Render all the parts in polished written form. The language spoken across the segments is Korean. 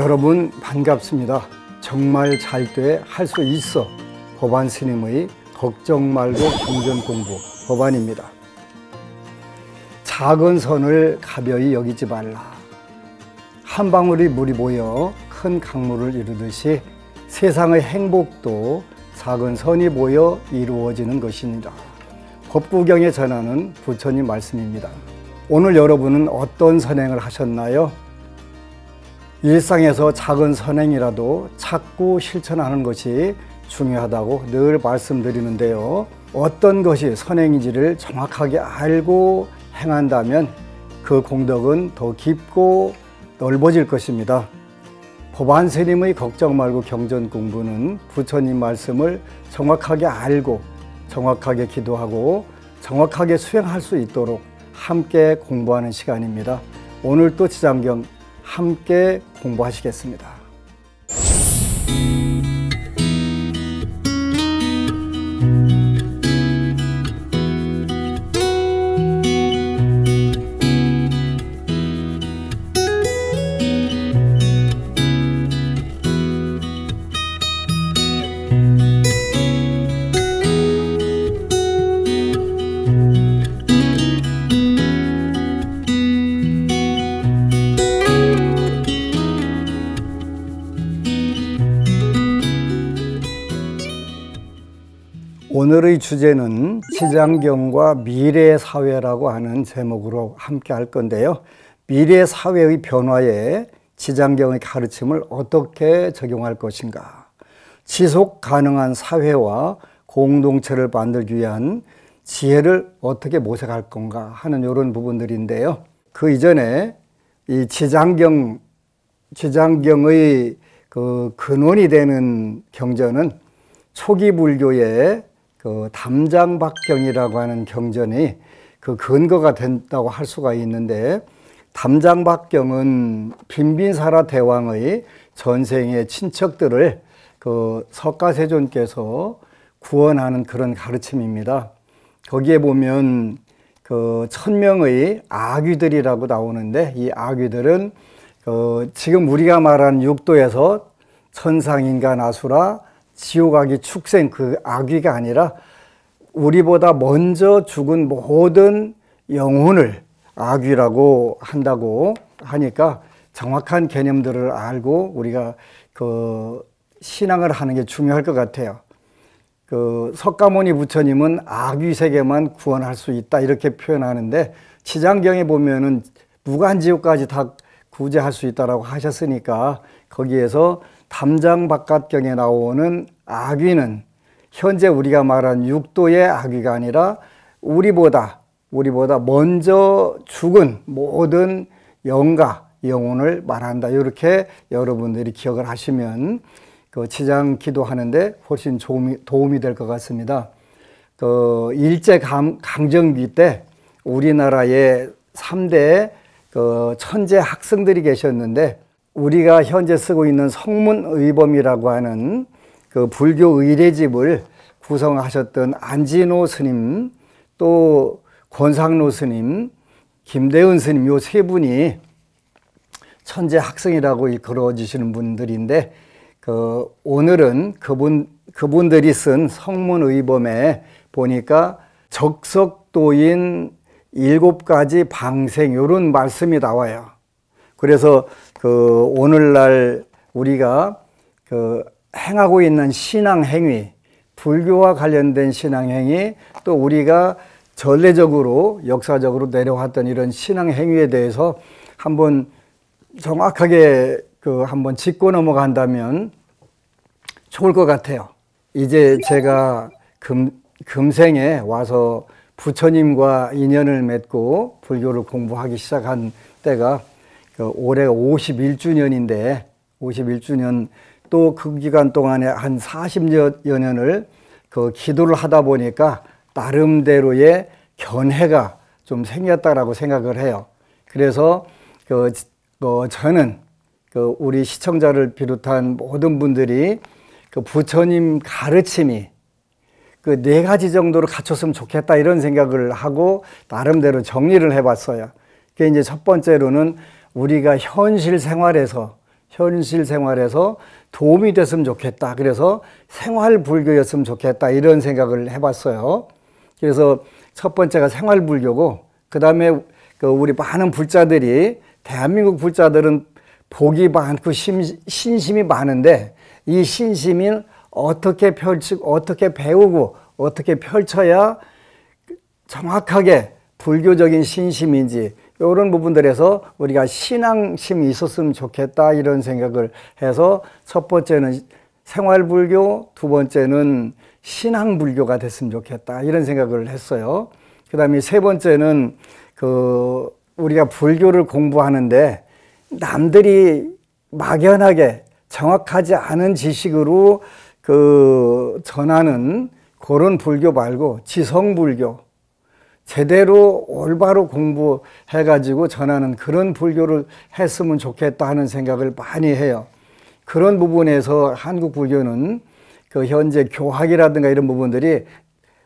여러분 반갑습니다. 정말 잘 돼 할 수 있어 법안 스님의 걱정 말고 경전 공부 법안입니다. 작은 선을 가벼이 여기지 말라. 한 방울이 물이 모여 큰 강물을 이루듯이 세상의 행복도 작은 선이 모여 이루어지는 것입니다. 법구경에 전하는 부처님 말씀입니다. 오늘 여러분은 어떤 선행을 하셨나요? 일상에서 작은 선행이라도 찾고 실천하는 것이 중요하다고 늘 말씀드리는데요. 어떤 것이 선행인지를 정확하게 알고 행한다면 그 공덕은 더 깊고 넓어질 것입니다. 법안 스님의 걱정 말고 경전 공부는 부처님 말씀을 정확하게 알고 정확하게 기도하고 정확하게 수행할 수 있도록 함께 공부하는 시간입니다. 오늘 또 지장경 함께 공부하시겠습니다. 오늘의 주제는 지장경과 미래 사회라고 하는 제목으로 함께 할 건데요. 미래 사회의 변화에 지장경의 가르침을 어떻게 적용할 것인가, 지속 가능한 사회와 공동체를 만들기 위한 지혜를 어떻게 모색할 건가 하는 이런 부분들인데요. 그 이전에 이 지장경의 그 근원이 되는 경전은 초기 불교의 그 담장박경이라고 하는 경전이 그 근거가 된다고 할 수가 있는데, 담장박경은 빈빈사라 대왕의 전생의 친척들을 그 석가세존께서 구원하는 그런 가르침입니다. 거기에 보면 그 1000명의 아귀들이라고 나오는데, 이 아귀들은 지금 우리가 말하는 육도에서 천상, 인간, 아수라, 지옥, 아귀, 축생, 그 아귀가 아니라 우리보다 먼저 죽은 모든 영혼을 아귀라고 한다고 하니까 정확한 개념들을 알고 우리가 그 신앙을 하는 게 중요할 것 같아요. 그 석가모니 부처님은 아귀 세계만 구원할 수 있다 이렇게 표현하는데, 지장경에 보면은 무간지옥까지 다 구제할 수 있다라고 하셨으니까 거기에서 담장박경에 나오는 아귀는 현재 우리가 말한 육도의 아귀가 아니라 우리보다 먼저 죽은 모든 영가, 영혼을 말한다. 이렇게 여러분들이 기억을 하시면 그 지장 기도하는데 훨씬 도움이 될 것 같습니다. 그 일제 강점기 때 우리나라에 3대 그 천재 학생들이 계셨는데, 우리가 현재 쓰고 있는 성문의범이라고 하는 그 불교 의례집을 구성하셨던 안진호 스님, 또 권상로 스님, 김대은 스님, 요 세 분이 천재 학생이라고 일컬어지시는 분들인데, 오늘은 그분들이 쓴 성문의범에 보니까 적석도인 7가지 방생, 요런 말씀이 나와요. 그래서 오늘날 우리가 행하고 있는 신앙행위, 불교와 관련된 신앙행위, 또 우리가 전례적으로 역사적으로 내려왔던 이런 신앙행위에 대해서 한번 정확하게 한번 짚고 넘어간다면 좋을 것 같아요. 이제 제가 금생에 와서 부처님과 인연을 맺고 불교를 공부하기 시작한 때가 올해가 51주년인데 51주년, 또 그 기간 동안에 한 40여 년을 기도를 하다 보니까 나름대로의 견해가 좀 생겼다라고 생각을 해요. 그래서 저는 우리 시청자를 비롯한 모든 분들이 부처님 가르침이 4가지 정도로 갖췄으면 좋겠다 이런 생각을 하고 나름대로 정리를 해봤어요. 그게 이제 첫 번째로는 우리가 현실 생활에서 현실 생활에서 도움이 됐으면 좋겠다. 그래서 생활불교였으면 좋겠다. 이런 생각을 해봤어요. 그래서 첫 번째가 생활불교고, 그 다음에 우리 많은 불자들이, 대한민국 불자들은 복이 많고 신심이 많은데, 이 신심을 어떻게 펼치고, 어떻게 배우고, 어떻게 펼쳐야 정확하게 불교적인 신심인지, 이런 부분들에서 우리가 신앙심이 있었으면 좋겠다, 이런 생각을 해서 첫 번째는 생활불교, 두 번째는 신앙불교가 됐으면 좋겠다, 이런 생각을 했어요. 그 다음에 세 번째는 우리가 불교를 공부하는데 남들이 막연하게 정확하지 않은 지식으로 전하는 그런 불교 말고 지성불교, 제대로 올바로 공부해가지고 전하는 그런 불교를 했으면 좋겠다 하는 생각을 많이 해요. 그런 부분에서 한국 불교는 현재 교학이라든가 이런 부분들이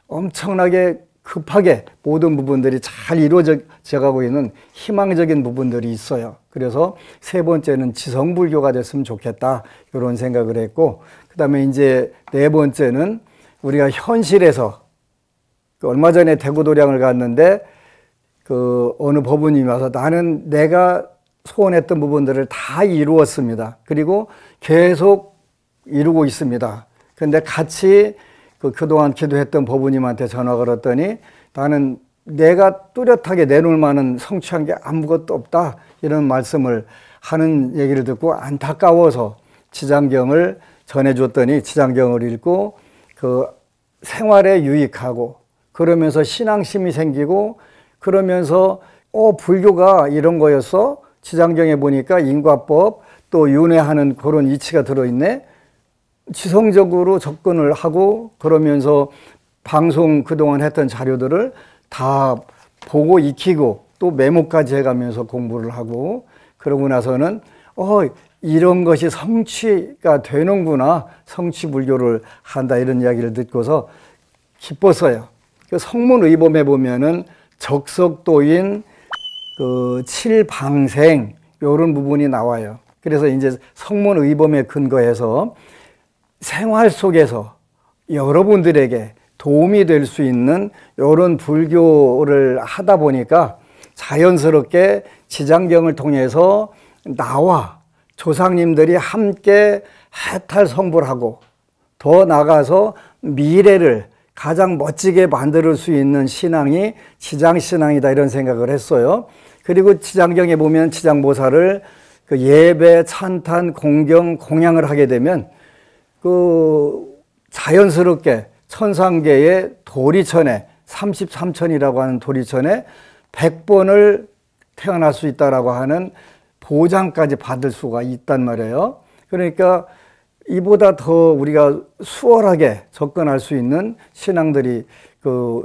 엄청나게 급하게 모든 부분들이 잘 이루어져 가고 있는 희망적인 부분들이 있어요. 그래서 세 번째는 지성불교가 됐으면 좋겠다, 이런 생각을 했고, 그 다음에 이제 네 번째는 우리가 현실에서 얼마 전에 대구도량을 갔는데 어느 법우님이 와서 나는 내가 소원했던 부분들을 다 이루었습니다. 그리고 계속 이루고 있습니다. 그런데 같이 그동안 기도했던 법우님한테 전화 걸었더니 나는 내가 뚜렷하게 내놓을 만한 성취한 게 아무것도 없다, 이런 말씀을 하는 얘기를 듣고 안타까워서 지장경을 전해줬더니 지장경을 읽고 생활에 유익하고, 그러면서 신앙심이 생기고, 그러면서 불교가 이런 거였어? 지장경에 보니까 인과법 또 윤회하는 그런 이치가 들어있네. 지성적으로 접근을 하고, 그러면서 방송 그동안 했던 자료들을 다 보고 익히고 또 메모까지 해가면서 공부를 하고, 그러고 나서는 이런 것이 성취가 되는구나, 성취불교를 한다, 이런 이야기를 듣고서 기뻤어요. 성문의범에 보면은 적석도인 칠방생, 이런 부분이 나와요. 그래서 이제 성문의범에 근거해서 생활 속에서 여러분들에게 도움이 될 수 있는 이런 불교를 하다 보니까 자연스럽게 지장경을 통해서 나와 조상님들이 함께 해탈 성불하고, 더 나아가서 미래를 가장 멋지게 만들 수 있는 신앙이 지장신앙이다, 이런 생각을 했어요. 그리고 지장경에 보면 지장보살을 예배, 찬탄, 공경, 공양을 하게 되면 자연스럽게 천상계의 도리천에 33천이라고 하는 도리천에 100번을 태어날 수 있다라고 하는 보장까지 받을 수가 있단 말이에요. 그러니까 이보다 더 우리가 수월하게 접근할 수 있는 신앙들이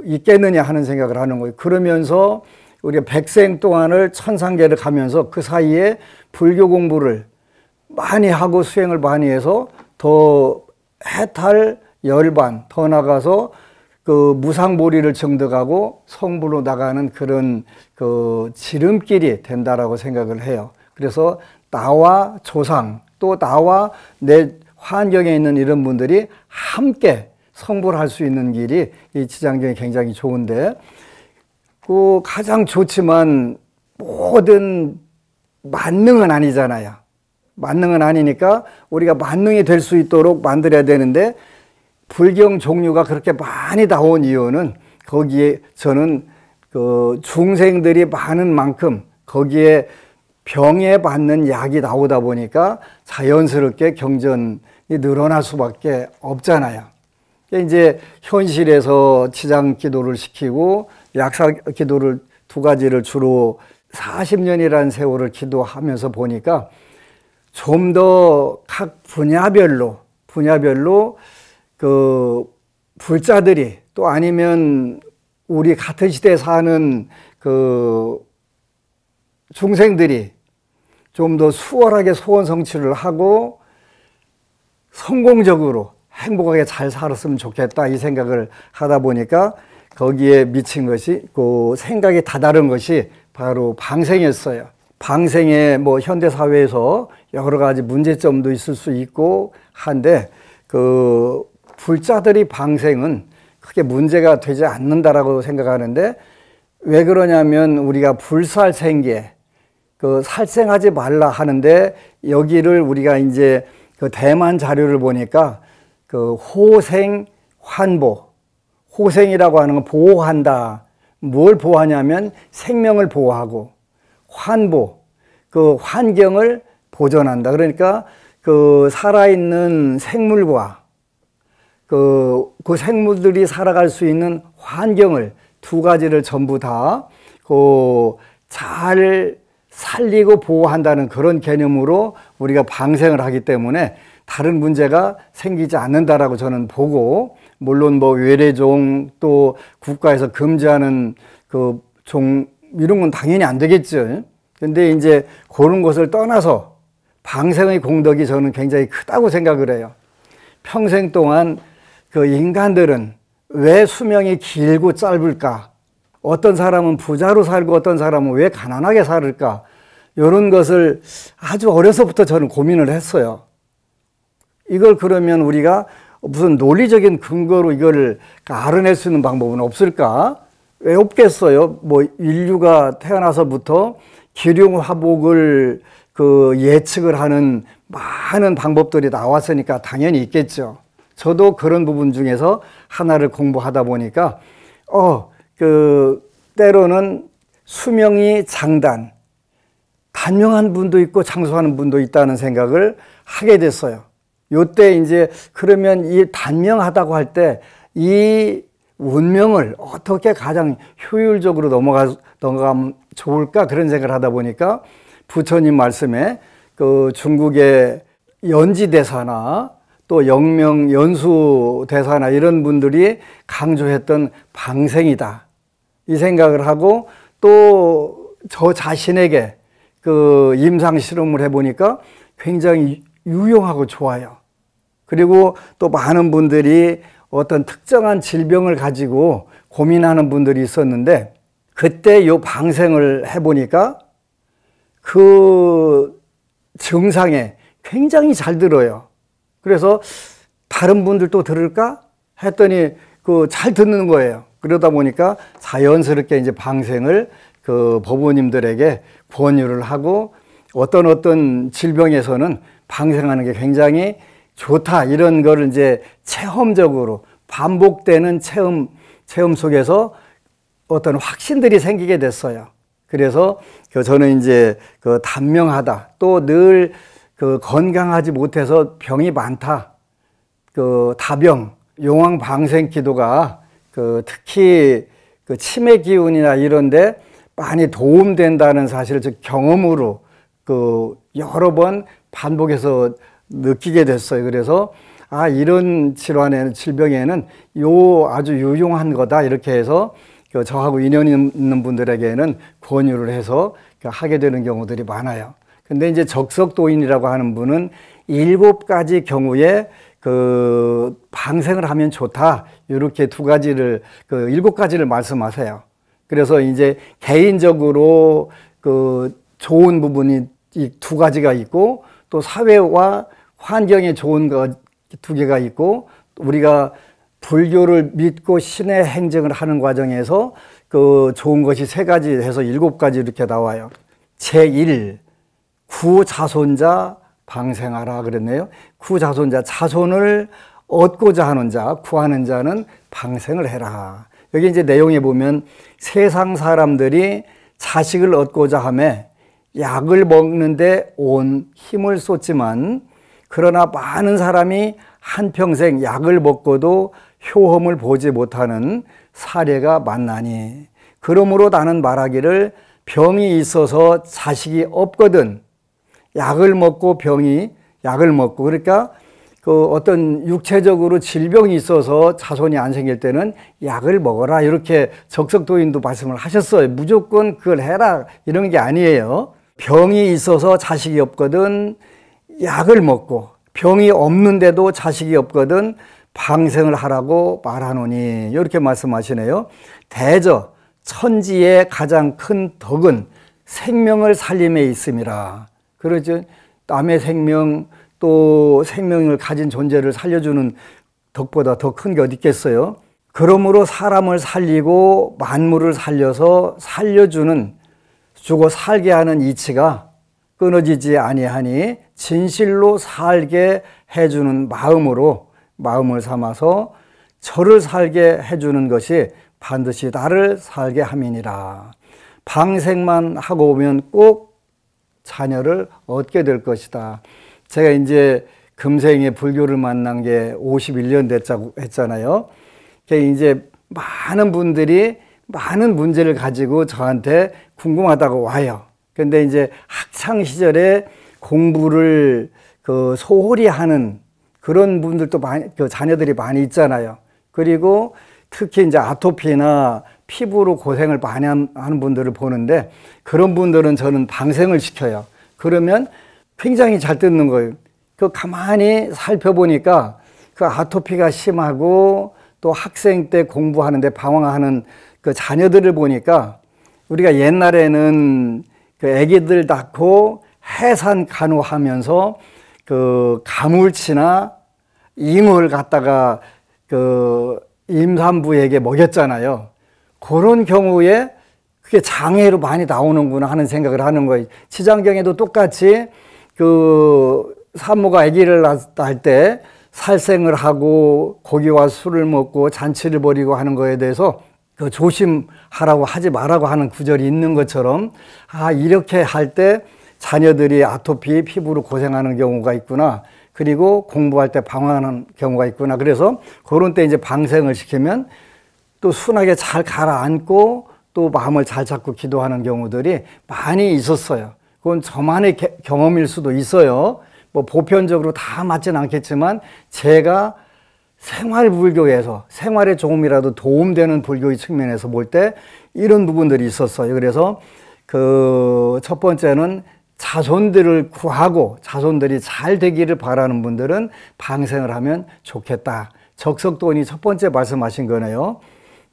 있겠느냐 하는 생각을 하는 거예요. 그러면서 우리가 백생 동안을 천상계를 가면서 그 사이에 불교 공부를 많이 하고 수행을 많이 해서 더 해탈 열반, 더 나가서 무상보리를 증득하고 성불로 나가는 그런 지름길이 된다라고 생각을 해요. 그래서 나와 조상, 또 나와 내 환경에 있는 이런 분들이 함께 성불할 수 있는 길이 이 지장경이 굉장히 좋은데, 가장 좋지만 모든 만능은 아니잖아요. 만능은 아니니까 우리가 만능이 될 수 있도록 만들어야 되는데, 불경 종류가 그렇게 많이 나온 이유는 거기에 저는 중생들이 많은 만큼 거기에 병에 맞는 약이 나오다 보니까 자연스럽게 경전이 늘어날 수밖에 없잖아요. 이제 현실에서 지장 기도를 시키고 약사 기도를 두 가지를 주로 40년이라는 세월을 기도하면서 보니까 좀 더 각 분야별로 불자들이, 또 아니면 우리 같은 시대에 사는 중생들이 좀 더 수월하게 소원 성취를 하고 성공적으로 행복하게 잘 살았으면 좋겠다, 이 생각을 하다 보니까 거기에 미친 것이, 생각이 다다른 것이 바로 방생이었어요. 방생의 뭐 현대 사회에서 여러 가지 문제점도 있을 수 있고 한데 그 불자들이 방생은 크게 문제가 되지 않는다라고 생각하는데 왜 그러냐면 우리가 불살생계 그 살생하지 말라 하는데 여기를 우리가 이제 그 대만 자료를 보니까 그 호생환보 호생이라고 하는 건 보호한다. 뭘 보호하냐면 생명을 보호하고 환보 그 환경을 보존한다. 그러니까 그 살아있는 생물과 그 생물들이 살아갈 수 있는 환경을 두 가지를 전부 다 잘 살리고 보호한다는 그런 개념으로 우리가 방생을 하기 때문에 다른 문제가 생기지 않는다라고 저는 보고 물론 뭐 외래종 또 국가에서 금지하는 그 종 이런 건 당연히 안 되겠죠. 근데 이제 그런 것을 떠나서 방생의 공덕이 저는 굉장히 크다고 생각을 해요. 평생 동안 그 인간들은 왜 수명이 길고 짧을까? 어떤 사람은 부자로 살고 어떤 사람은 왜 가난하게 살을까? 이런 것을 아주 어려서부터 저는 고민을 했어요. 이걸 그러면 우리가 무슨 논리적인 근거로 이걸 알아낼 수 있는 방법은 없을까? 왜 없겠어요? 뭐 인류가 태어나서부터 기륭화복을 그 예측을 하는 많은 방법들이 나왔으니까 당연히 있겠죠. 저도 그런 부분 중에서 하나를 공부하다 보니까 때로는 수명이 단명한 분도 있고 장수하는 분도 있다는 생각을 하게 됐어요. 요때 이제 그러면 이 단명하다고 할 때 이 운명을 어떻게 가장 효율적으로 넘어가면 좋을까 그런 생각을 하다 보니까 부처님 말씀에 그 중국의 연지대사나 또 영명 연수대사나 이런 분들이 강조했던 방생이다 이 생각을 하고 또 저 자신에게 그 임상 실험을 해보니까 굉장히 유용하고 좋아요. 그리고 또 많은 분들이 어떤 특정한 질병을 가지고 고민하는 분들이 있었는데 그때 요 방생을 해보니까 그 증상에 굉장히 잘 들어요. 그래서 다른 분들도 들을까 했더니 그 잘 듣는 거예요. 그러다 보니까 자연스럽게 이제 방생을 그 법원님들에게 권유를 하고 어떤 질병에서는 방생하는 게 굉장히 좋다 이런 거를 이제 체험적으로 반복되는 체험 속에서 어떤 확신들이 생기게 됐어요. 그래서 저는 이제 그 단명하다 또 늘 그 건강하지 못해서 병이 많다 그 다병 용왕 방생 기도가 그 특히 그 치매 기운이나 이런데 많이 도움된다는 사실을 저 경험으로 그 여러 번 반복해서 느끼게 됐어요. 그래서 이런 질병에는 요 아주 유용한 거다 이렇게 해서 저하고 인연 있는 분들에게는 권유를 해서 하게 되는 경우들이 많아요. 근데 이제 적석도인이라고 하는 분은 7가지 경우에 그 방생을 하면 좋다 이렇게 2가지를 그 7가지를 말씀하세요. 그래서 이제 개인적으로 그 좋은 부분이 이 2가지가 있고 또 사회와 환경에 좋은 거 2개가 있고 우리가 불교를 믿고 신의 행정을 하는 과정에서 그 좋은 것이 3가지 해서 7가지 이렇게 나와요. 제1 구자손자 방생하라 그랬네요. 구자손자 자손을 얻고자 하는 자 구하는 자는 방생을 해라. 여기 이제 내용에 보면 세상 사람들이 자식을 얻고자 하며 약을 먹는데 온 힘을 쏟지만 그러나 많은 사람이 한평생 약을 먹고도 효험을 보지 못하는 사례가 많나니 그러므로 나는 말하기를 병이 있어서 자식이 없거든 약을 먹고 그러니까 그 어떤 육체적으로 질병이 있어서 자손이 안 생길 때는 약을 먹어라 이렇게 적석도인도 말씀을 하셨어요. 무조건 그걸 해라 이런 게 아니에요. 병이 있어서 자식이 없거든 약을 먹고 병이 없는데도 자식이 없거든 방생을 하라고 말하노니 이렇게 말씀하시네요. 대저 천지의 가장 큰 덕은 생명을 살림에 있음이라. 그러죠. 남의 생명 또 생명을 가진 존재를 살려주는 덕보다 더 큰 게 어디 있겠어요? 그러므로 사람을 살리고 만물을 살려서 살려주는 주고 살게 하는 이치가 끊어지지 아니하니 진실로 살게 해주는 마음을 삼아서 저를 살게 해주는 것이 반드시 나를 살게 함이니라. 방생만 하고 오면 꼭 자녀를 얻게 될 것이다. 제가 이제 금생에 불교를 만난 게 51년 됐다고 했잖아요. 이제 많은 분들이 많은 문제를 가지고 저한테 궁금하다고 와요. 근데 이제 학창 시절에 공부를 소홀히 하는 그런 분들도 자녀들이 많이 있잖아요. 그리고 특히 이제 아토피나 피부로 고생을 많이 하는 분들을 보는데 그런 분들은 저는 방생을 시켜요. 그러면 굉장히 잘 듣는 거예요. 가만히 살펴보니까 그 아토피가 심하고 또 학생 때 공부하는데 방황하는 그 자녀들을 보니까 우리가 옛날에는 그 애기들 낳고 해산 간호하면서 그 가물치나 잉어를 갖다가 그 임산부에게 먹였잖아요. 그런 경우에 그게 장애로 많이 나오는구나 하는 생각을 하는 거예요. 치장경에도 똑같이 그 산모가 아기를 낳을 때 살생을 하고 고기와 술을 먹고 잔치를 벌이고 하는 거에 대해서 그 조심하라고 하지 말라고 하는 구절이 있는 것처럼 이렇게 할 때 자녀들이 아토피 피부로 고생하는 경우가 있구나. 그리고 공부할 때 방황하는 경우가 있구나. 그래서 그런 때 이제 방생을 시키면 또 순하게 잘 가라앉고 또 마음을 잘 잡고 기도하는 경우들이 많이 있었어요. 그건 저만의 경험일 수도 있어요. 뭐 보편적으로 다 맞진 않겠지만 제가 생활불교에서 생활에 조금이라도 도움되는 불교의 측면에서 볼 때 이런 부분들이 있었어요. 그래서 그 첫 번째는 자손들을 구하고 자손들이 잘 되기를 바라는 분들은 방생을 하면 좋겠다. 적석도원이 첫 번째 말씀하신 거네요.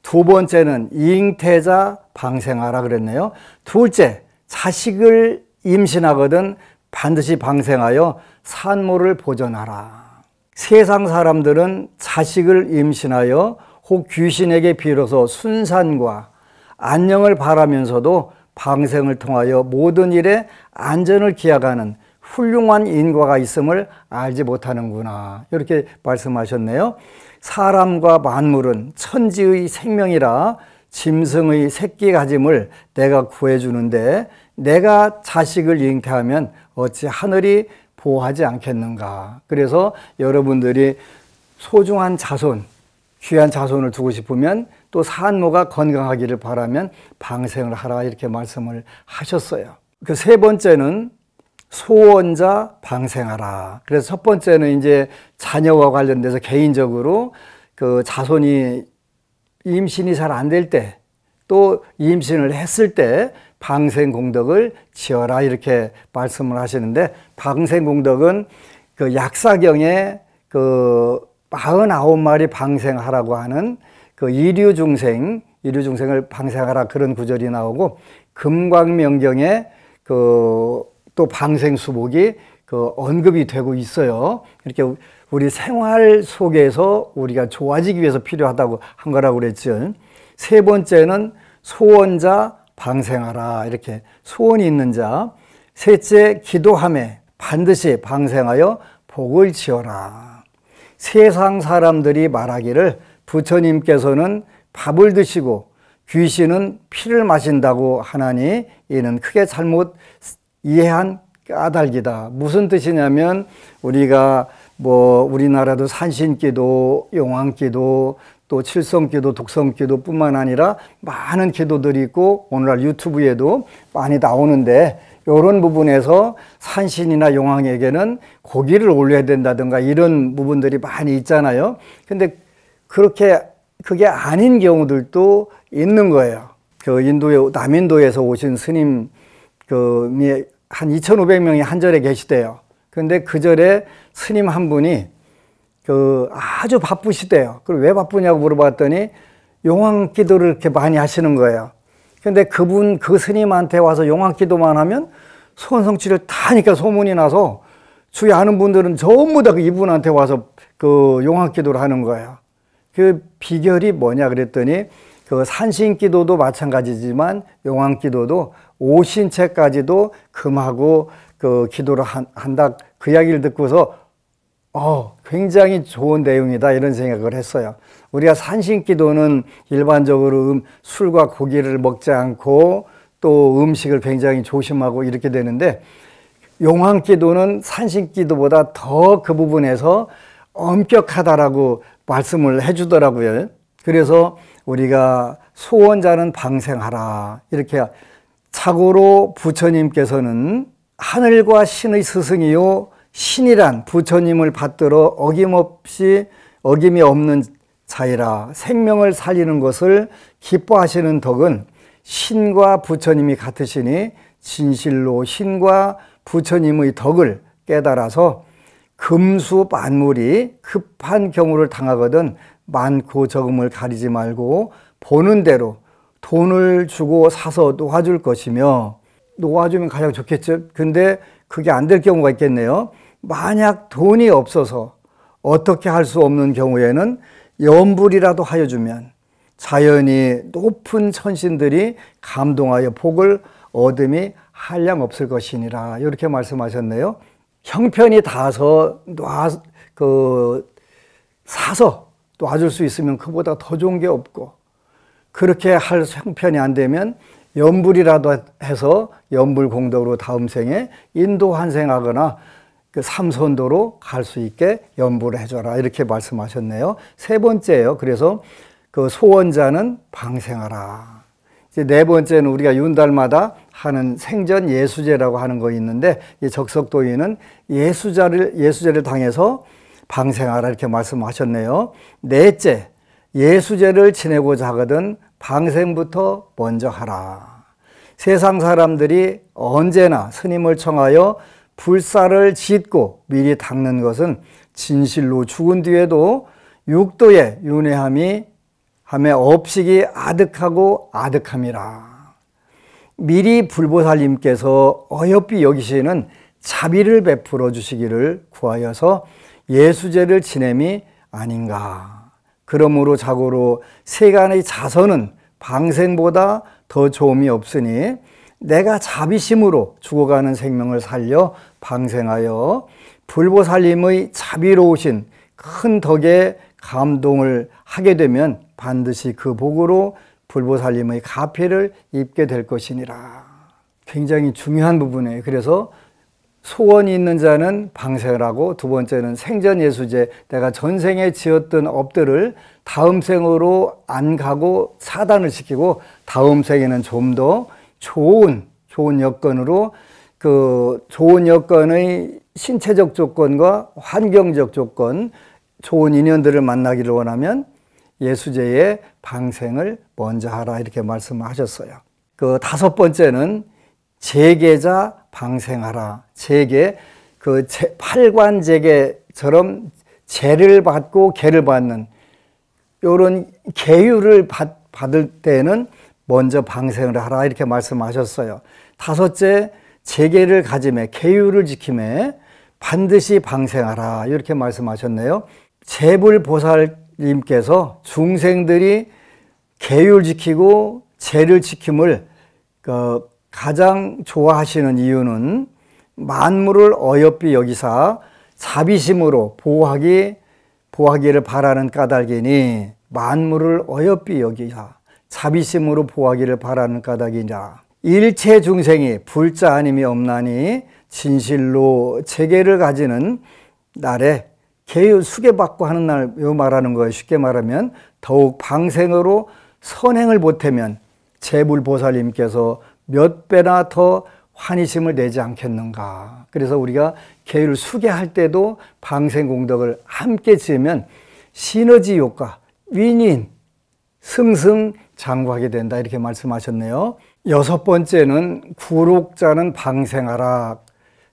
두 번째는 잉태자 방생하라 그랬네요. 둘째, 자식을 임신하거든 반드시 방생하여 산모를 보존하라. 세상 사람들은 자식을 임신하여 혹 귀신에게 빌어서 순산과 안녕을 바라면서도 방생을 통하여 모든 일에 안전을 기약하는 훌륭한 인과가 있음을 알지 못하는구나. 이렇게 말씀하셨네요. 사람과 만물은 천지의 생명이라 짐승의 새끼 가짐을 내가 구해주는데 내가 자식을 잉태하면 어찌 하늘이 보호하지 않겠는가. 그래서 여러분들이 소중한 자손, 귀한 자손을 두고 싶으면 또 산모가 건강하기를 바라면 방생을 하라 이렇게 말씀을 하셨어요. 그 세 번째는 소원자 방생하라. 그래서 첫 번째는 이제 자녀와 관련돼서 개인적으로 그 자손이 임신이 잘 안 될 때 또 임신을 했을 때 방생 공덕을 지어라 이렇게 말씀을 하시는데 방생 공덕은 그 약사경에 그 49마리 방생하라고 하는 그 이류중생을 방생하라 그런 구절이 나오고 금광명경에 그 또 방생수복이 그 언급이 되고 있어요. 이렇게 우리 생활 속에서 우리가 좋아지기 위해서 필요하다고 한 거라고 그랬죠. 세 번째는 소원자 방생하라 이렇게 소원이 있는 자. 셋째 기도하며 반드시 방생하여 복을 지어라. 세상 사람들이 말하기를 부처님께서는 밥을 드시고 귀신은 피를 마신다고 하나니 이는 크게 잘못 이해한 까닭이다. 무슨 뜻이냐면 우리가 뭐 우리나라도 산신기도, 용왕기도, 또 칠성기도, 독성기도 뿐만 아니라 많은 기도들이 있고 오늘날 유튜브에도 많이 나오는데 이런 부분에서 산신이나 용왕에게는 고기를 올려야 된다든가 이런 부분들이 많이 있잖아요. 근데 그게 아닌 경우들도 있는 거예요. 그 남인도에서 오신 스님 한 2,500명이 한 절에 계시대요. 근데 그 절에 스님 한 분이 아주 바쁘시대요. 그리고 왜 바쁘냐고 물어봤더니 용왕 기도를 이렇게 많이 하시는 거예요. 근데 그 스님한테 와서 용왕기도만 하면 소원성취를 다 하니까 소문이 나서 주위 아는 분들은 전부 다 그 이분한테 와서 그 용왕기도를 하는 거예요. 그 비결이 뭐냐 그랬더니 그 산신기도도 마찬가지지만 용왕기도도 오신채까지도 금하고 그 기도를 한다 그 이야기를 듣고서 굉장히 좋은 내용이다 이런 생각을 했어요. 우리가 산신기도는 일반적으로 술과 고기를 먹지 않고 또 음식을 굉장히 조심하고 이렇게 되는데 용왕기도는 산신기도보다 더 그 부분에서 엄격하다라고 말씀을 해주더라고요. 그래서 우리가 소원자는 방생하라 이렇게 참고로 부처님께서는 하늘과 신의 스승이요 신이란 부처님을 받들어 어김이 없는 자이라 생명을 살리는 것을 기뻐하시는 덕은 신과 부처님이 같으시니 진실로 신과 부처님의 덕을 깨달아서 금수 만물이 급한 경우를 당하거든 많고 적음을 가리지 말고 보는 대로 돈을 주고 사서 놓아줄 것이며 놓아주면 가장 좋겠죠. 근데 그게 안 될 경우가 있겠네요. 만약 돈이 없어서 어떻게 할 수 없는 경우에는 염불이라도 하여 주면 자연히 높은 천신들이 감동하여 복을 얻음이 한량 없을 것이니라 이렇게 말씀하셨네요. 형편이 닿아서 사서 놔줄 수 있으면 그보다 더 좋은 게 없고 그렇게 할 형편이 안 되면 염불이라도 해서 염불공덕으로 다음 생에 인도 환생하거나 그 삼선도로 갈 수 있게 염불을 해줘라 이렇게 말씀하셨네요. 세 번째예요. 그래서 그 소원자는 방생하라. 이제 네 번째는 우리가 윤달마다 하는 생전 예수제라고 하는 거 있는데 이 적석도인은 예수제를 당해서 방생하라 이렇게 말씀하셨네요. 넷째, 예수제를 지내고자 하거든 방생부터 먼저 하라. 세상 사람들이 언제나 스님을 청하여 불사를 짓고 미리 닦는 것은 진실로 죽은 뒤에도 육도에 윤회함에 업식이 아득하고 아득함이라. 미리 불보살님께서 어여삐 여기시는 자비를 베풀어 주시기를 구하여서 예수제를 지냄이 아닌가. 그러므로 자고로 세간의 자선은 방생보다 더 좋음이 없으니 내가 자비심으로 죽어가는 생명을 살려 방생하여 불보살님의 자비로우신 큰 덕에 감동을 하게 되면 반드시 그 복으로 불보살님의 가피를 입게 될 것이니라. 굉장히 중요한 부분이에요. 그래서 소원이 있는 자는 방생을 하고 두 번째는 생전예수제, 내가 전생에 지었던 업들을 다음 생으로 안 가고 차단을 시키고 다음 생에는 좀 더 좋은 여건으로 그 좋은 여건의 신체적 조건과 환경적 조건, 좋은 인연들을 만나기를 원하면 예수제의 방생을 먼저 하라 이렇게 말씀하셨어요. 그 다섯 번째는 재계자 방생하라. 재계, 그 팔관재계처럼 재를 받고 계를 받는 이런 계율을 받을 때는 먼저 방생을 하라 이렇게 말씀하셨어요. 다섯째, 재계를 가짐에 계율을 지킴에 반드시 방생하라 이렇게 말씀하셨네요. 재불보살님께서 중생들이 계율 지키고 재를 지킴을 가장 좋아하시는 이유는 만물을 어여삐 여기사 자비심으로 보호하기를 바라는 까닭이니 만물을 어여삐 여기사 자비심으로 보호하기를 바라는 까닭이니라. 일체 중생이 불자 아님이 없나니 진실로 재계를 가지는 날에 계율 수계받고 하는 날 말하는 거예요. 쉽게 말하면 더욱 방생으로 선행을 보태면 재불보살님께서 몇 배나 더 환희심을 내지 않겠는가. 그래서 우리가 계율 수계할 때도 방생공덕을 함께 지으면 시너지 효과, 윈윈, 승승장구하게 된다 이렇게 말씀하셨네요. 여섯 번째는 구록자는 방생하라.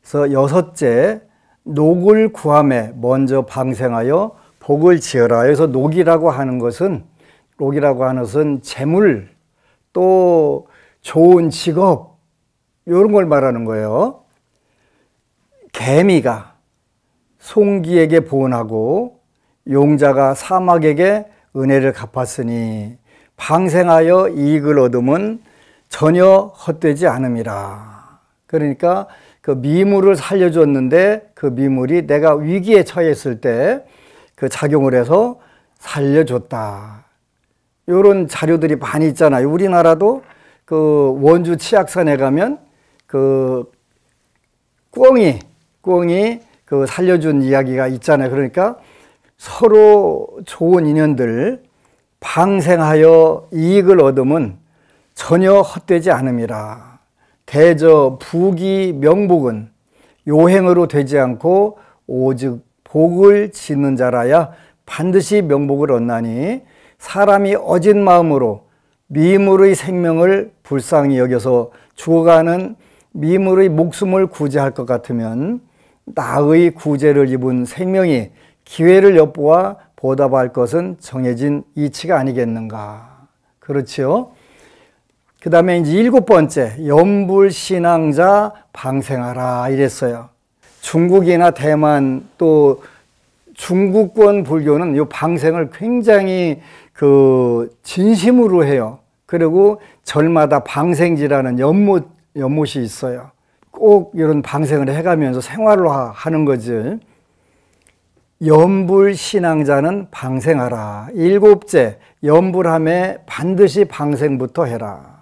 그래서 여섯째, 녹을 구함에 먼저 방생하여 복을 지어라. 그래서 녹이라고 하는 것은 재물 또 좋은 직업, 이런 걸 말하는 거예요. 개미가 송기에게 보은하고 용자가 사막에게 은혜를 갚았으니 방생하여 이익을 얻음은 전혀 헛되지 않음이라. 그러니까 그 미물을 살려줬는데 그 미물이 내가 위기에 처했을 때 그 작용을 해서 살려줬다. 이런 자료들이 많이 있잖아요. 우리나라도 그 원주 치악산에 가면 그 꿩이 그 살려준 이야기가 있잖아요. 그러니까 서로 좋은 인연들 방생하여 이익을 얻음은 전혀 헛되지 않음이라. 대저 부귀 명복은 요행으로 되지 않고 오직 복을 짓는 자라야 반드시 명복을 얻나니 사람이 어진 마음으로 미물의 생명을 불쌍히 여겨서 죽어가는 미물의 목숨을 구제할 것 같으면 나의 구제를 입은 생명이 기회를 엿보아 보답할 것은 정해진 이치가 아니겠는가. 그렇지요? 그 다음에 이제 7번째, 염불신앙자 방생하라 이랬어요. 중국이나 대만 또 중국권 불교는 이 방생을 굉장히 그 진심으로 해요. 그리고 절마다 방생지라는 연못이 있어요. 꼭 이런 방생을 해가면서 생활을 하는 거지. 염불신앙자는 방생하라. 7째, 염불함에 반드시 방생부터 해라.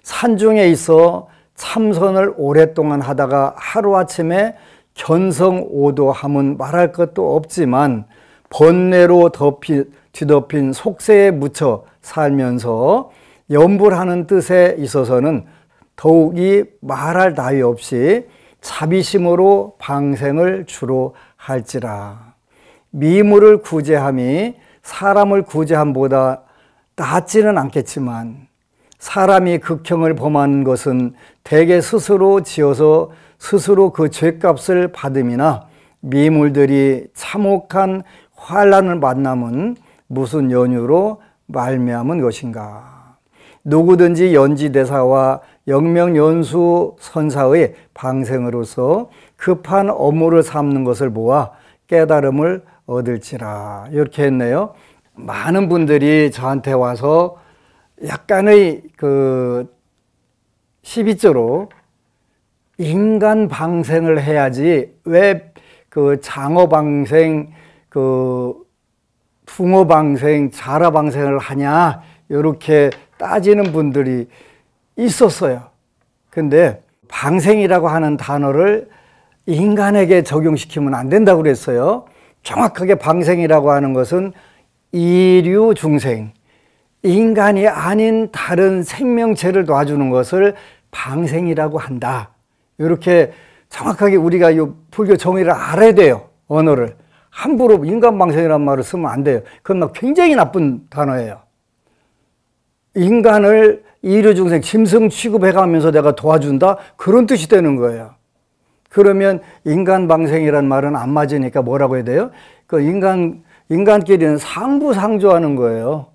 산중에 있어 참선을 오랫동안 하다가 하루아침에 견성오도함은 말할 것도 없지만 번뇌로 뒤덮인 속세에 묻혀 살면서 염불하는 뜻에 있어서는 더욱이 말할 나위 없이 자비심으로 방생을 주로 할지라. 미물을 구제함이 사람을 구제함보다 낫지는 않겠지만 사람이 극형을 범하는 것은 대개 스스로 지어서 스스로 그 죄값을 받음이나 미물들이 참혹한 환난을 만남은 무슨 연유로 말미암은 것인가. 누구든지 연지대사와 영명연수 선사의 방생으로서 급한 업무를 삼는 것을 보아 깨달음을 얻을지라. 이렇게 했네요. 많은 분들이 저한테 와서 약간의 그 시비조로 인간 방생을 해야지 왜 그 장어 방생, 그 붕어 방생, 자라 방생을 하냐 이렇게 따지는 분들이 있었어요. 근데 방생이라고 하는 단어를 인간에게 적용시키면 안 된다고 그랬어요. 정확하게 방생이라고 하는 것은 이류 중생, 인간이 아닌 다른 생명체를 놔주는 것을 방생이라고 한다. 이렇게 정확하게 우리가 이 불교 정의를 알아야 돼요. 언어를. 함부로 인간방생이라는 말을 쓰면 안 돼요. 그건 막 굉장히 나쁜 단어예요. 인간을 이류중생, 짐승 취급해가면서 내가 도와준다? 그런 뜻이 되는 거예요. 그러면 인간방생이라는 말은 안 맞으니까 뭐라고 해야 돼요? 그 인간끼리는 상부상조하는 거예요.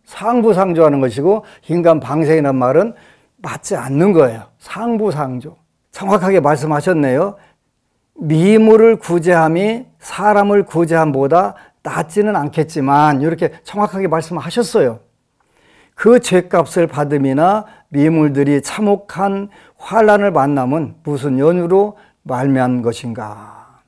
상부상조하는 것이고 인간방생이라는 말은 맞지 않는 거예요. 상부상조. 정확하게 말씀하셨네요. 미물을 구제함이 사람을 구제함보다 낫지는 않겠지만 이렇게 정확하게 말씀하셨어요. 그 죄값을 받음이나 미물들이 참혹한 환난을 만남은 무슨 연유로 말미암은 것인가.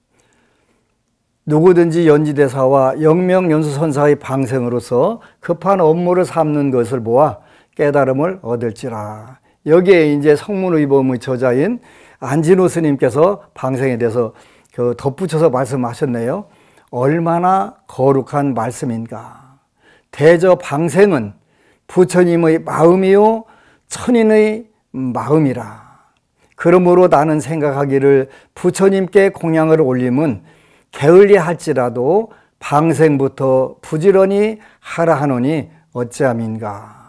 누구든지 연지대사와 영명연수선사의 방생으로서 급한 업무를 삼는 것을 보아 깨달음을 얻을지라. 여기에 이제 성문의범의 저자인 안진호 스님께서 방생에 대해서 덧붙여서 말씀하셨네요. 얼마나 거룩한 말씀인가. 대저 방생은 부처님의 마음이요 천인의 마음이라. 그러므로 나는 생각하기를 부처님께 공양을 올림은 게을리 할지라도 방생부터 부지런히 하라 하노니 어찌함인가.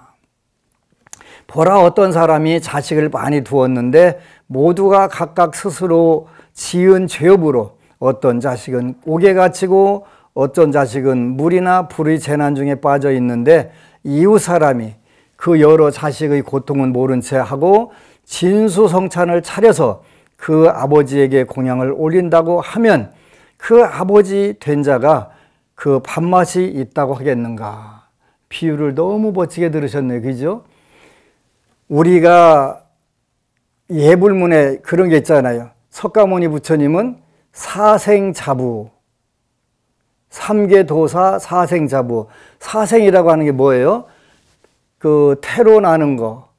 보라, 어떤 사람이 자식을 많이 두었는데 모두가 각각 스스로 지은 죄업으로 어떤 자식은 옥에 갇히고 어떤 자식은 물이나 불의 재난 중에 빠져 있는데 이웃 사람이 그 여러 자식의 고통은 모른 채 하고 진수성찬을 차려서 그 아버지에게 공양을 올린다고 하면 그 아버지 된 자가 그 밥맛이 있다고 하겠는가. 비유를 너무 멋지게 들으셨네요. 그죠? 우리가 예불문에 그런 게 있잖아요. 석가모니 부처님은 사생자부, 삼계도사 사생자부. 사생이라고 하는 게 뭐예요? 그 태로 나는 거,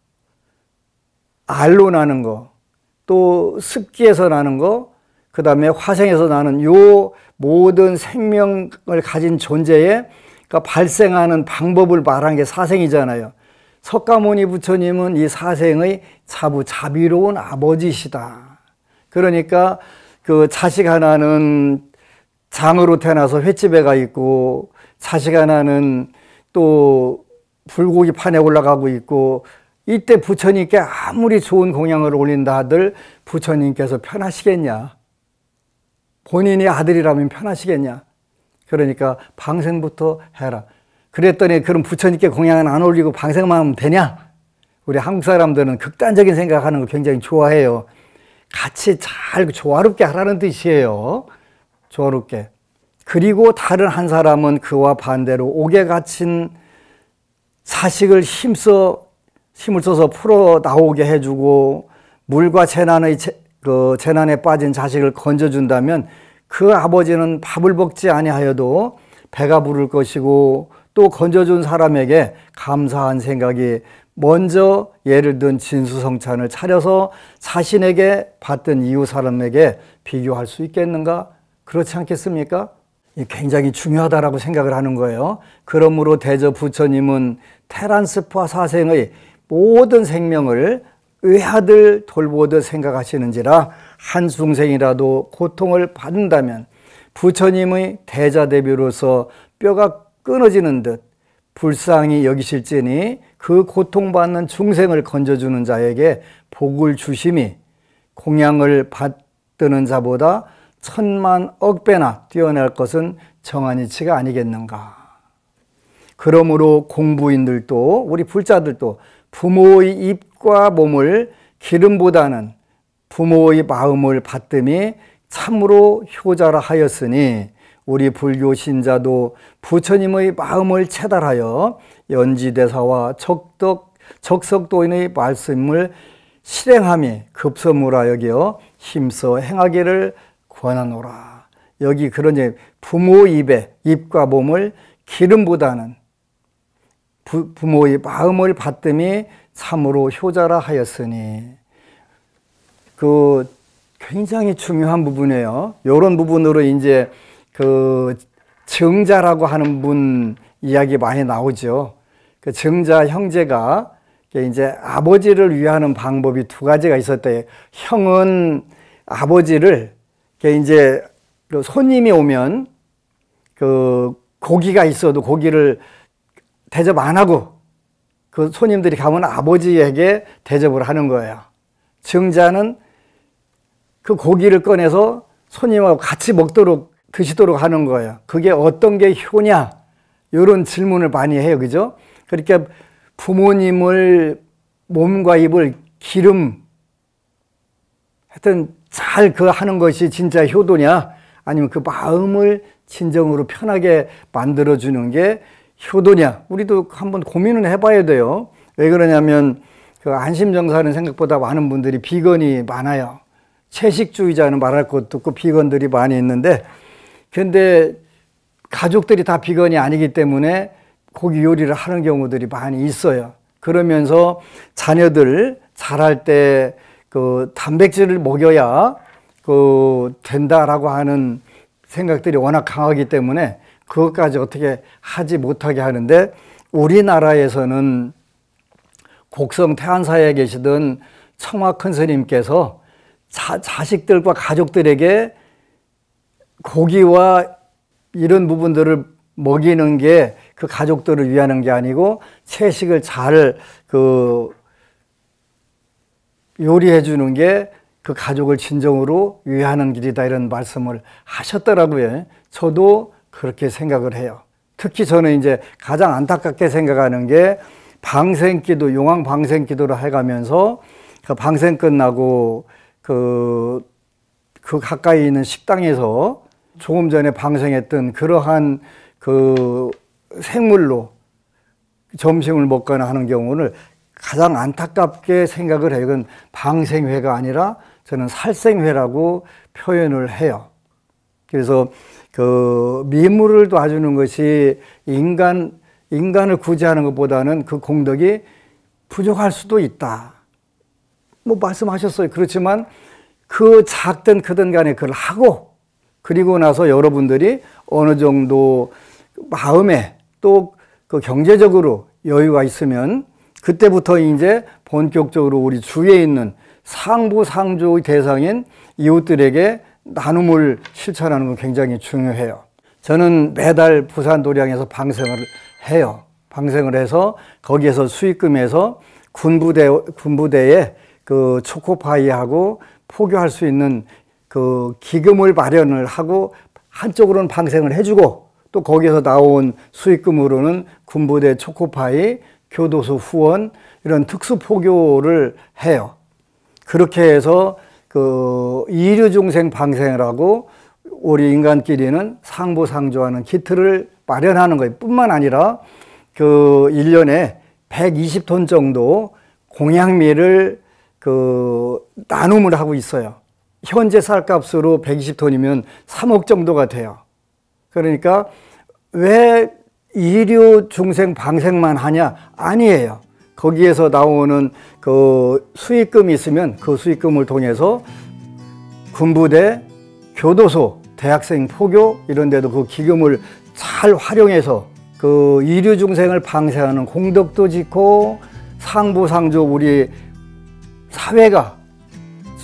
알로 나는 거, 또 습기에서 나는 거, 그 다음에 화생에서 나는 요 모든 생명을 가진 존재의 그러니까 발생하는 방법을 말한 게 사생이잖아요. 석가모니 부처님은 이 사생의 자비로운 아버지시다. 그러니까 그 자식 하나는 장으로 태어나서 횟집에 가 있고, 자식 하나는 또 불고기 판에 올라가고 있고, 이때 부처님께 아무리 좋은 공양을 올린다 하들 부처님께서 편하시겠냐? 본인이 아들이라면 편하시겠냐? 그러니까 방생부터 해라. 그랬더니 그럼 부처님께 공양은 안 올리고 방생만 하면 되냐? 우리 한국 사람들은 극단적인 생각하는 거 굉장히 좋아해요. 같이 잘 조화롭게 하라는 뜻이에요. 조화롭게. 그리고 다른 한 사람은 그와 반대로 옥에 갇힌 자식을 힘을 써서 풀어 나오게 해주고 물과 재난에 빠진 자식을 건져준다면 그 아버지는 밥을 먹지 아니하여도 배가 부를 것이고, 또 건져준 사람에게 감사한 생각이 먼저 예를 든 진수성찬을 차려서 자신에게 받던 이웃 사람에게 비교할 수 있겠는가? 그렇지 않겠습니까? 굉장히 중요하다라고 생각을 하는 거예요. 그러므로 대저 부처님은 테란스파 사생의 모든 생명을 외아들 돌보듯 생각하시는지라 한 중생이라도 고통을 받는다면 부처님의 대자대비로서 뼈가 끊어지는 듯 불쌍히 여기실지니 그 고통받는 중생을 건져주는 자에게 복을 주심이 공양을 받드는 자보다 천만 억배나 뛰어날 것은 정한이치가 아니겠는가. 그러므로 공부인들도 우리 불자들도 부모의 입과 몸을 기름보다는 부모의 마음을 받듬이 참으로 효자라 하였으니 우리 불교 신자도 부처님의 마음을 체달하여 연지대사와 적석도인의 말씀을 실행함이 급선무라 여겨 힘써 행하기를 권하노라. 여기 그런 부모 입과 몸을 기름보다는 부모의 마음을 받듬이 참으로 효자라 하였으니, 그 굉장히 중요한 부분이에요. 이런 부분으로 이제 그 정자라고 하는 분 이야기 많이 나오죠. 그 정자 형제가 이제 아버지를 위하는 방법이 두 가지가 있었대요. 형은 아버지를 이제 그 손님이 오면 그 고기가 있어도 고기를 대접 안 하고 그 손님들이 가면 아버지에게 대접을 하는 거예요. 정자는 그 고기를 꺼내서 손님하고 같이 드시도록 하는 거예요. 그게 어떤 게 효냐? 이런 질문을 많이 해요. 그죠? 그러니까 부모님을 몸과 입을 하여튼 잘 하는 것이 진짜 효도냐? 아니면 그 마음을 진정으로 편하게 만들어주는 게 효도냐? 우리도 한번 고민을 해봐야 돼요. 왜 그러냐면 그 안심정사는 생각보다 많은 분들이 비건이 많아요. 채식주의자는 말할 것도 없고 비건들이 많이 있는데, 근데 가족들이 다 비건이 아니기 때문에 고기 요리를 하는 경우들이 많이 있어요. 그러면서 자녀들 자랄 때 그 단백질을 먹여야 된다라고 하는 생각들이 워낙 강하기 때문에 그것까지 어떻게 하지 못하게 하는데, 우리나라에서는 곡성 태안사에 계시던 청화 큰 스님께서 자식들과 가족들에게 고기와 이런 부분들을 먹이는 게 그 가족들을 위하는 게 아니고 채식을 잘 요리해 주는 게 그 가족을 진정으로 위하는 길이다, 이런 말씀을 하셨더라고요. 저도 그렇게 생각을 해요. 특히 저는 이제 가장 안타깝게 생각하는 게 방생기도, 용왕 방생기도를 해가면서 그 방생 끝나고 그 가까이 있는 식당에서 조금 전에 방생했던 그러한 그 생물로 점심을 먹거나 하는 경우를 가장 안타깝게 생각을 해요. 이건 방생회가 아니라 저는 살생회라고 표현을 해요. 그래서 그 미물을 도와주는 것이 인간을 구제하는 것보다는 그 공덕이 부족할 수도 있다. 뭐 말씀하셨어요. 그렇지만 그 작든 크든 간에 그걸 하고 그리고 나서 여러분들이 어느 정도 마음에 또 그 경제적으로 여유가 있으면 그때부터 이제 본격적으로 우리 주위에 있는 상부상조의 대상인 이웃들에게 나눔을 실천하는 건 굉장히 중요해요. 저는 매달 부산 도량에서 방생을 해요. 방생을 해서 거기에서 수익금에서 군부대에 그 초코파이하고 포교할 수 있는 그 기금을 마련을 하고 한쪽으로는 방생을 해주고 또 거기에서 나온 수익금으로는 군부대 초코파이, 교도소 후원 이런 특수 포교를 해요. 그렇게 해서 그 이류중생 방생을 하고 우리 인간끼리는 상부상조하는 키트를 마련하는 것 뿐만 아니라 그 1년에 120톤 정도 공양미를 그 나눔을 하고 있어요. 현재 쌀값으로 120톤이면 3억 정도가 돼요. 그러니까 왜 이류 중생 방생만 하냐? 아니에요. 거기에서 나오는 그 수익금이 있으면 그 수익금을 통해서 군부대, 교도소, 대학생 포교 이런 데도 그 기금을 잘 활용해서 그 이류 중생을 방생하는 공덕도 짓고 상부상조 우리 사회가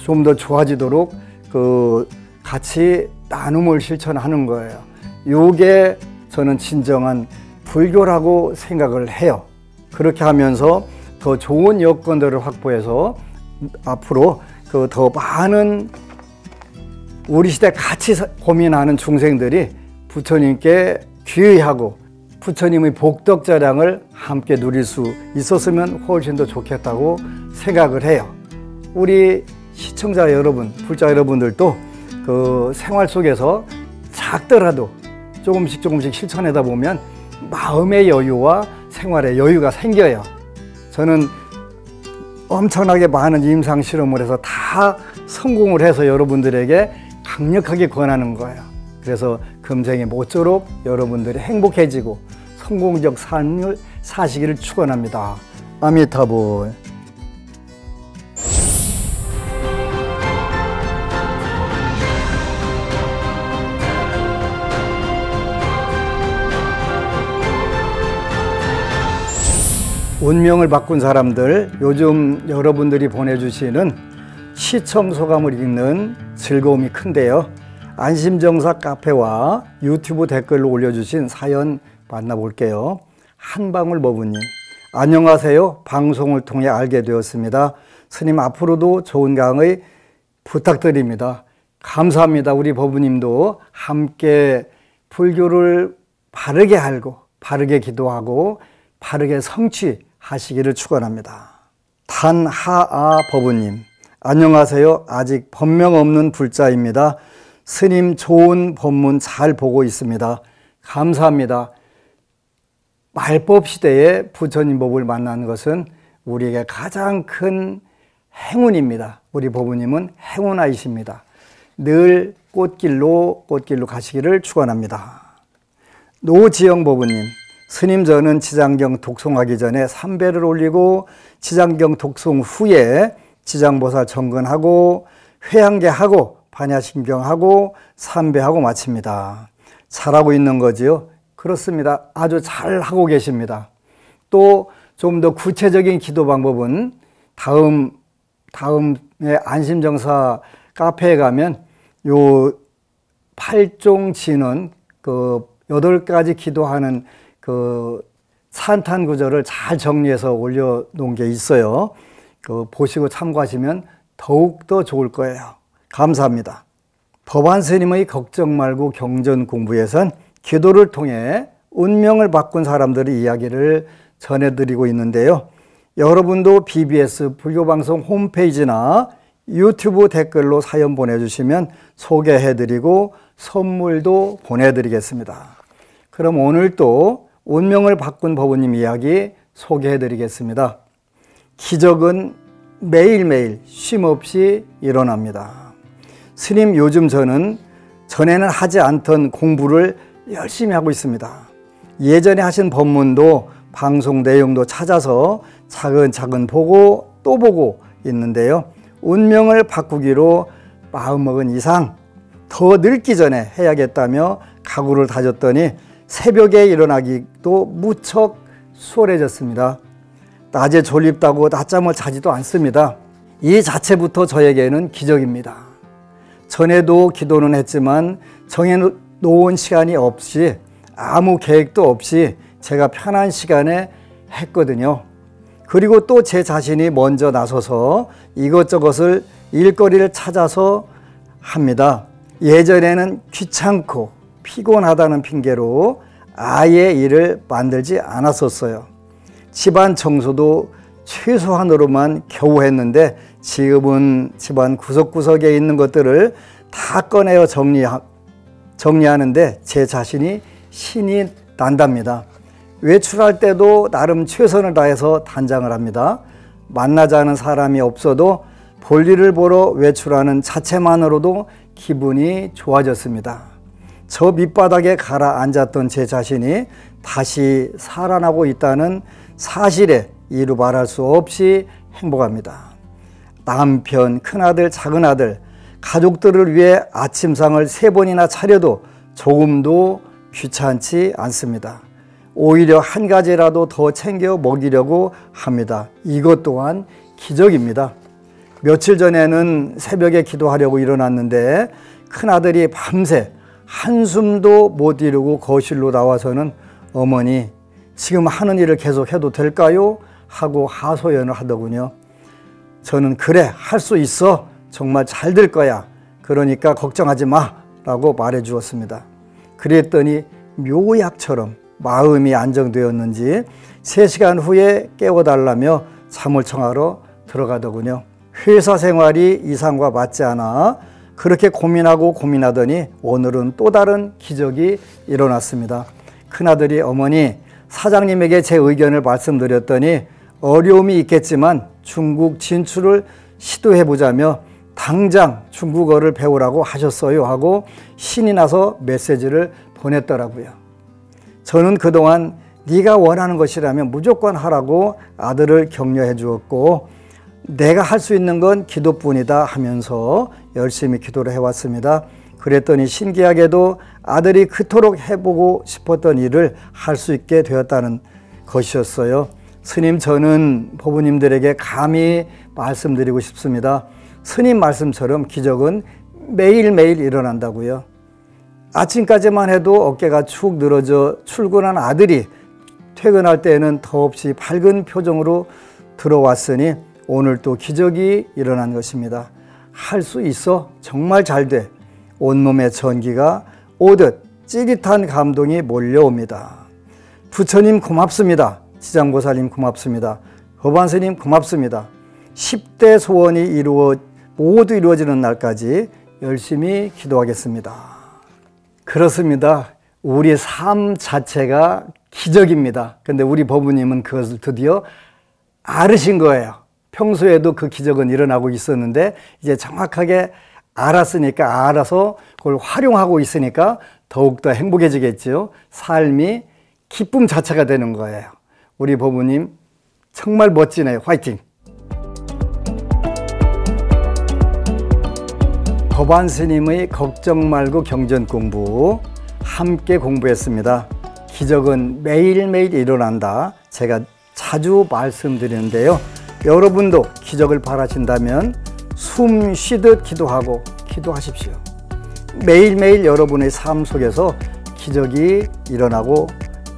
좀 더 좋아지도록 그 같이 나눔을 실천하는 거예요. 요게 저는 진정한 불교라고 생각을 해요. 그렇게 하면서 더 좋은 여건들을 확보해서 앞으로 그 더 많은 우리 시대 같이 고민하는 중생들이 부처님께 귀의하고 부처님의 복덕자량을 함께 누릴 수 있었으면 훨씬 더 좋겠다고 생각을 해요. 우리 시청자 여러분, 불자 여러분들도 그 생활 속에서 작더라도 조금씩 실천하다 보면 마음의 여유와 생활의 여유가 생겨요. 저는 엄청나게 많은 임상 실험을 해서 다 성공을 해서 여러분들에게 강력하게 권하는 거예요. 그래서 금생에 모쪼록 여러분들이 행복해지고 성공적 삶을 사시기를 축원합니다. 아미타불. 운명을 바꾼 사람들, 요즘 여러분들이 보내주시는 시청 소감을 읽는 즐거움이 큰데요. 안심정사 카페와 유튜브 댓글로 올려주신 사연 만나볼게요. 한방울버부님, 안녕하세요. 방송을 통해 알게 되었습니다. 스님 앞으로도 좋은 강의 부탁드립니다. 감사합니다. 우리 버부님도 함께 불교를 바르게 알고 바르게 기도하고 바르게 성취하시기를 축원합니다. 탄하아 버부님, 안녕하세요. 아직 법명 없는 불자입니다. 스님 좋은 법문 잘 보고 있습니다. 감사합니다. 말법 시대에 부처님 법을 만나는 것은 우리에게 가장 큰 행운입니다. 우리 법부님은 행운아이십니다. 늘 꽃길로 가시기를 축원합니다. 노지영 법부님, 스님 저는 지장경 독송하기 전에 삼배를 올리고 지장경 독송 후에 지장보살 정근하고 회양계하고 반야심경하고 삼배하고 마칩니다. 잘하고 있는 거지요? 그렇습니다. 아주 잘하고 계십니다. 또 좀 더 구체적인 기도 방법은 다음에 안심정사 카페에 가면 요 8종 진언 그 8가지 기도하는 그 찬탄 구절을 잘 정리해서 올려놓은 게 있어요. 그 보시고 참고하시면 더욱더 좋을 거예요. 감사합니다. 법안 스님의 걱정 말고 경전 공부에선 기도를 통해 운명을 바꾼 사람들의 이야기를 전해드리고 있는데요. 여러분도 BBS 불교방송 홈페이지나 유튜브 댓글로 사연 보내주시면 소개해드리고 선물도 보내드리겠습니다. 그럼 오늘 또 운명을 바꾼 법우님 이야기 소개해드리겠습니다. 기적은 매일매일 쉼없이 일어납니다. 스님, 요즘 저는 전에는 하지 않던 공부를 열심히 하고 있습니다. 예전에 하신 법문도 방송 내용도 찾아서 차근차근 보고 또 보고 있는데요. 운명을 바꾸기로 마음먹은 이상 더 늙기 전에 해야겠다며 각오를 다졌더니 새벽에 일어나기도 무척 수월해졌습니다. 낮에 졸립다고 낮잠을 자지도 않습니다. 이 자체부터 저에게는 기적입니다. 전에도 기도는 했지만 정해놓은 시간이 없이 아무 계획도 없이 제가 편한 시간에 했거든요. 그리고 또 제 자신이 먼저 나서서 이것저것을 일거리를 찾아서 합니다. 예전에는 귀찮고 피곤하다는 핑계로 아예 일을 만들지 않았었어요. 집안 청소도 최소한으로만 겨우 했는데 지금은 집안 구석구석에 있는 것들을 다 꺼내어 정리하는데 제 자신이 신이 난답니다. 외출할 때도 나름 최선을 다해서 단장을 합니다. 만나자는 사람이 없어도 볼일을 보러 외출하는 자체만으로도 기분이 좋아졌습니다. 저 밑바닥에 가라앉았던 제 자신이 다시 살아나고 있다는 사실에 이루 말할 수 없이 행복합니다. 남편, 큰아들, 작은아들, 가족들을 위해 아침상을 3번이나 차려도 조금도 귀찮지 않습니다. 오히려 한 가지라도 더 챙겨 먹이려고 합니다. 이것 또한 기적입니다. 며칠 전에는 새벽에 기도하려고 일어났는데 큰아들이 밤새 한숨도 못 이루고 거실로 나와서는 어머니, 지금 하는 일을 계속 해도 될까요? 하고 하소연을 하더군요. 저는 그래, 할 수 있어. 정말 잘 될 거야. 그러니까 걱정하지 마. 라고 말해 주었습니다. 그랬더니 묘약처럼 마음이 안정되었는지 3시간 후에 깨워달라며 잠을 청하러 들어가더군요. 회사 생활이 이상과 맞지 않아 그렇게 고민하고 고민하더니 오늘은 또 다른 기적이 일어났습니다. 큰아들이 어머니, 사장님에게 제 의견을 말씀드렸더니 어려움이 있겠지만 중국 진출을 시도해보자며 당장 중국어를 배우라고 하셨어요 하고 신이 나서 메시지를 보냈더라고요. 저는 그동안 네가 원하는 것이라면 무조건 하라고 아들을 격려해 주었고 내가 할 수 있는 건 기도뿐이다 하면서 열심히 기도를 해왔습니다. 그랬더니 신기하게도 아들이 그토록 해보고 싶었던 일을 할 수 있게 되었다는 것이었어요. 스님, 저는 법우님들에게 감히 말씀드리고 싶습니다. 스님 말씀처럼 기적은 매일매일 일어난다고요. 아침까지만 해도 어깨가 축 늘어져 출근한 아들이 퇴근할 때에는 더없이 밝은 표정으로 들어왔으니 오늘 또 기적이 일어난 것입니다. 할 수 있어. 정말 잘 돼. 온몸에 전기가 오듯 찌릿한 감동이 몰려옵니다. 부처님 고맙습니다. 지장보살님 고맙습니다. 법안스님 고맙습니다. 10대 소원이 모두 이루어지는 날까지 열심히 기도하겠습니다. 그렇습니다. 우리 삶 자체가 기적입니다. 근데 우리 법우님은 그것을 드디어 알으신 거예요. 평소에도 그 기적은 일어나고 있었는데 이제 정확하게 알았으니까, 알아서 그걸 활용하고 있으니까 더욱더 행복해지겠죠. 삶이 기쁨 자체가 되는 거예요. 우리 법우님 정말 멋지네요. 화이팅! 법안스님의 걱정 말고 경전 공부 함께 공부했습니다. 기적은 매일매일 일어난다. 제가 자주 말씀드리는데요. 여러분도 기적을 바라신다면 숨 쉬듯 기도하고 기도하십시오. 매일매일 여러분의 삶 속에서 기적이 일어나고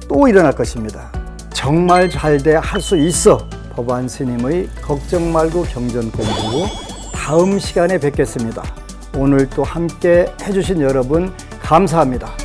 또 일어날 것입니다. 정말 잘 돼, 할 수 있어. 법안스님의 걱정 말고 경전 공부 다음 시간에 뵙겠습니다. 오늘 또 함께 해주신 여러분 감사합니다.